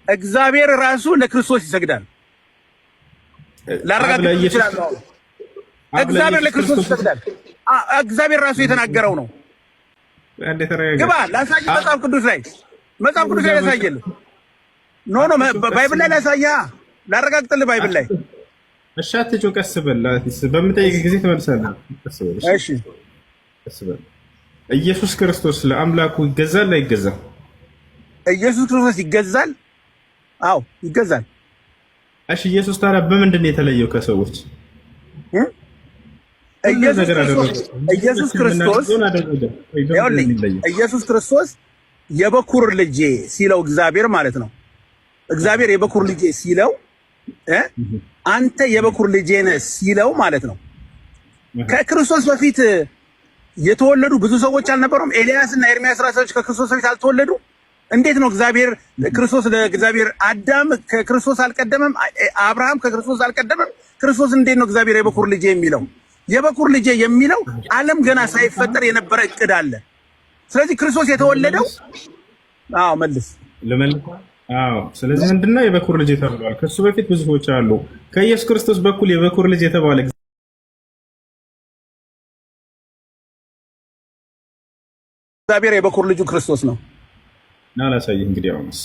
እግዚአብሔር ራሱ ለክርስቶስ ይሰግዳል። ላረጋግጥ ይችላል። እግዚአብሔር ለክርስቶስ ይሰግዳል። እግዚአብሔር ራሱ የተናገረው ነው። ግባ ላሳይ መጽሐፍ ቅዱስ ላይ ላሳየልህ። ኖ ባይብል ላይ ላሳያ ላረጋግጥልህ። ባይብል ላይ እሺ፣ አትጮህ፣ ቀስ በል። በምጠይቅ ጊዜ ትመልሳለህ። ቀስ በል። እሺ፣ ቀስ በል። ኢየሱስ ክርስቶስ ለአምላኩ ይገዛል አይገዛም? ኢየሱስ ክርስቶስ ይገዛል። አዎ ይገዛል። እሺ፣ ኢየሱስ ታዲያ በምንድን ነው የተለየው ከሰዎች? ኢየሱስ ክርስቶስ የበኩር ልጄ ሲለው እግዚአብሔር ማለት ነው። እግዚአብሔር የበኩር ልጄ ሲለው አንተ የበኩር ልጄ ነህ ሲለው ማለት ነው። ከክርስቶስ በፊት የተወለዱ ብዙ ሰዎች አልነበሩም? ኤልያስ እና ኤርሚያስ ራሳቸው ከክርስቶስ በፊት አልተወለዱ? እንዴት ነው እግዚአብሔር ክርስቶስ ለእግዚአብሔር አዳም ከክርስቶስ አልቀደመም? አብርሃም ከክርስቶስ አልቀደመም? ክርስቶስ እንዴት ነው እግዚአብሔር የበኩር ልጄ የሚለው? የበኩር ልጄ የሚለው ዓለም ገና ሳይፈጠር የነበረ እቅድ አለ። ስለዚህ ክርስቶስ የተወለደው መልስ ለመልስ ስለዚህ ምንድነው የበኩር ልጅ ተብሏል? ከሱ በፊት ብዙ ሰዎች አሉ። ከኢየሱስ ክርስቶስ በኩል የበኩር ልጅ የተባለ እግዚአብሔር የበኩር ልጁ ክርስቶስ ነው። ላሳይህ እንግዲህ አሁንስ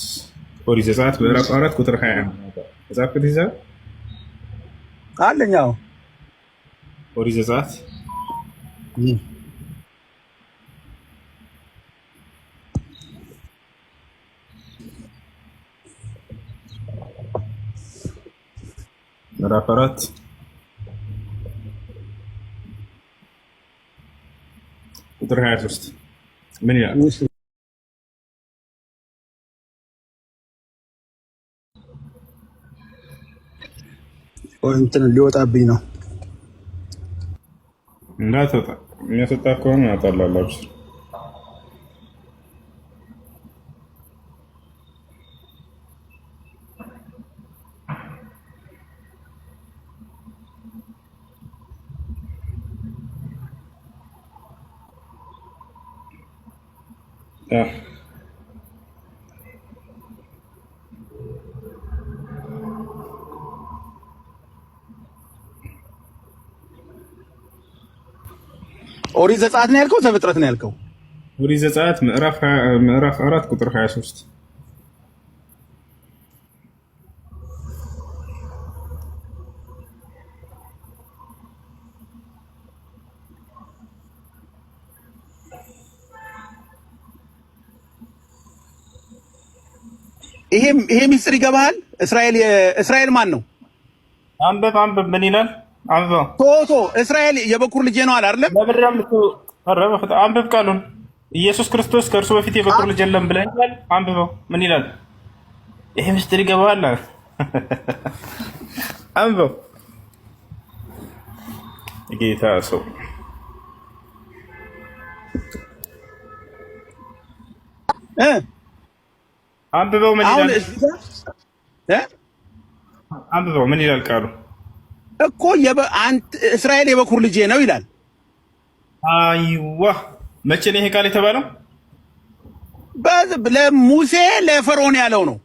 ኦሪት ዘጸአት ምዕራፍ 4 ቁጥር 21 መጽሐፍ ቅዱስ አለኛው ኦሪት ዘጸአት ምዕራፍ 4 ቁጥር 23 ምን ይላል? እንትን ሊወጣብኝ ነው። እንዳትወጣ የሚያስወጣ ከሆነ ያጣላላችሁ። ኦሪት ዘጸአት ነው ያልከው? ዘፍጥረት ነው ያልከው? ኦሪት ዘጸአት ምዕራፍ 4 ቁጥር 23 ይሄ ሚስጥር ይገባሃል? እስራኤል ማን ነው? አንብብ ምን ይላል? ቶቶ እስራኤል የበኩር ልጅ ነው አለ አይደለም? አንብብ ቃሉን። ኢየሱስ ክርስቶስ ከእርሱ በፊት የበኩር ልጅ የለም ብለኛል። አንብበው ምን ይላል? ይሄ ምስጢር ይገባሃል? አንብበው። ጌታ ሰው አንብበው ምን ይላል? አንብበው ምን ይላል ቃሉ እኮ እስራኤል የበኩር ልጄ ነው ይላል። አይዋ መቼ ነው ይሄ ቃል የተባለው? ለሙሴ ለፈርዖን ያለው ነው።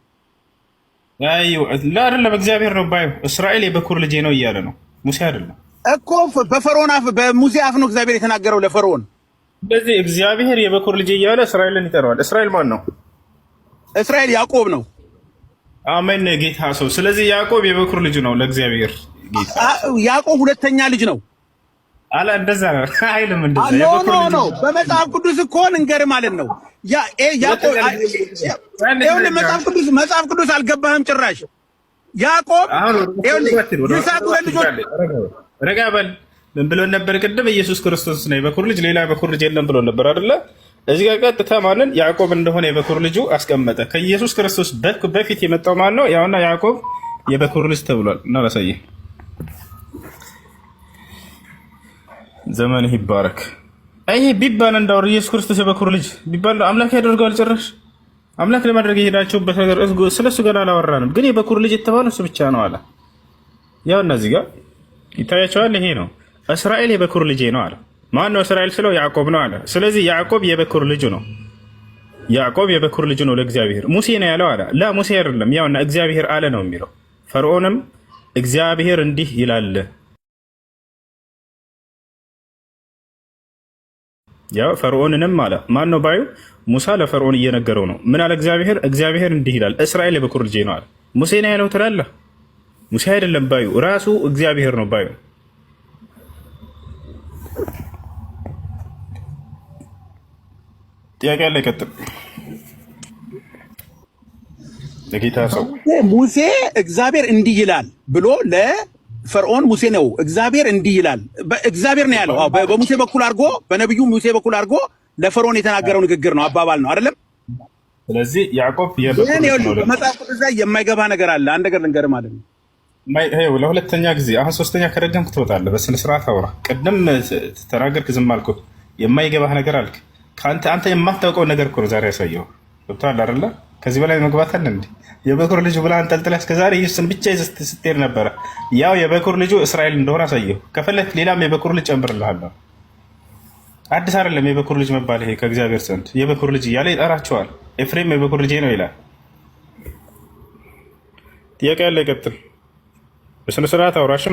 አይዋ አይደለም፣ እግዚአብሔር ነው ባዩ። እስራኤል የበኩር ልጄ ነው እያለ ነው፣ ሙሴ አይደለም እኮ። በፈርዖን አፍ በሙሴ አፍ ነው እግዚአብሔር የተናገረው ለፈርዖን። ስለዚህ እግዚአብሔር የበኩር ልጄ እያለ እስራኤልን ይጠራዋል። እስራኤል ማን ነው? እስራኤል ያዕቆብ ነው። አሜን ጌታ ሰው። ስለዚህ ያዕቆብ የበኩር ልጅ ነው ለእግዚአብሔር። ያዕቆብ ሁለተኛ ልጅ ነው አላ እንደዛ አይልም። እንደዛ ኖ በመጽሐፍ ቅዱስ እኮ እንገርህ ማለት ነው። ያዕቆብ መጽሐፍ ቅዱስ አልገባህም ጭራሽ። ያዕቆብ ይስሐቅ ሁለት ልጆች ረጋ በል ምን ብሎ ነበር ቅድም? ኢየሱስ ክርስቶስ ነው የበኩር ልጅ፣ ሌላ የበኩር ልጅ የለም ብሎ ነበር አይደለ? እዚህ ጋር ቀጥታ ማንን ያዕቆብ እንደሆነ የበኩር ልጁ አስቀመጠ። ከኢየሱስ ክርስቶስ በፊት የመጣው ማን ነው? ያውና ያዕቆብ የበኩር ልጅ ተብሏል። እና ላሳየህ ዘመንህ ይባረክ። ይሄ ቢባል እንዳው ኢየሱስ ክርስቶስ የበኩር ልጅ ቢባል አምላክ ያደርገዋል። ጭራሽ አምላክ ለማድረግ የሄዳችሁበት ነገር ስለሱ ገና አላወራንም፣ ግን የበኩር ልጅ የተባለው እሱ ብቻ ነው አለ። ያው እነዚህ ጋር ይታያቸዋል። ይሄ ነው እስራኤል የበኩር ልጄ ነው አለ። ማን ነው እስራኤል ስለው ያዕቆብ ነው አለ። ስለዚህ ያዕቆብ የበኩር ልጁ ነው። ያዕቆብ የበኩር ልጅ ነው ለእግዚአብሔር። ሙሴ ነው ያለው አለ። ላ ሙሴ አይደለም፣ ያውና እግዚአብሔር አለ ነው የሚለው። ፈርዖንም እግዚአብሔር እንዲህ ይላል፣ ያው ፈርዖንንም አለ። ማን ነው ባዩ? ሙሳ ለፈርዖን እየነገረው ነው። ምን አለ እግዚአብሔር? እግዚአብሔር እንዲህ ይላል፣ እስራኤል የበኩር ልጄ ነው አለ። ሙሴ ነው ያለው ትላለህ? ሙሴ አይደለም ባዩ፣ ራሱ እግዚአብሔር ነው ባዩ። ጥያቄ አለ? ይቀጥል። ለጌታ ሰው ሙሴ እግዚአብሔር እንዲህ ይላል ብሎ ለፈርዖን ሙሴ ነው እግዚአብሔር እንዲህ ይላል እግዚአብሔር ነው ያለው። በሙሴ በኩል አድርጎ በነብዩ ሙሴ በኩል አድርጎ ለፈርዖን የተናገረው ንግግር ነው፣ አባባል ነው አይደለም። ስለዚህ ያዕቆብ በመጽሐፍ ቅዱስ ላይ የማይገባ ነገር አለ። አንድ ነገር ልንገርህ ማለት ነው። ለሁለተኛ ጊዜ አሁን ሶስተኛ ከደገምክ ትወጣለህ። በስነ ስርዓት አውራ። ቅድም ተናገርክ፣ ዝም አልኩህ። የማይገባህ ነገር አልክ። አንተ የማታውቀው ነገር እኮ ነው ዛሬ ያሳየው። ገብቶሃል አይደለ? ከዚህ በላይ መግባት አለ እንዴ? የበኩር ልጁ ብላ አንጠልጥለህ እስከዛሬ ኢየሱስን ብቻ ይዘህ ስትሄድ ነበረ። ያው የበኩር ልጁ እስራኤል እንደሆነ አሳየው። ከፈለክ ሌላም የበኩር ልጅ ጨምርልሃለሁ። አዲስ አይደለም የበኩር ልጅ መባል። ይሄ ከእግዚአብሔር ዘንድ የበኩር ልጅ እያለ ይጠራቸዋል። ኤፍሬም የበኩር ልጄ ነው ይላል። ጥያቄ ያለ ይቀጥል። በስነ ስርዓት አውራሽ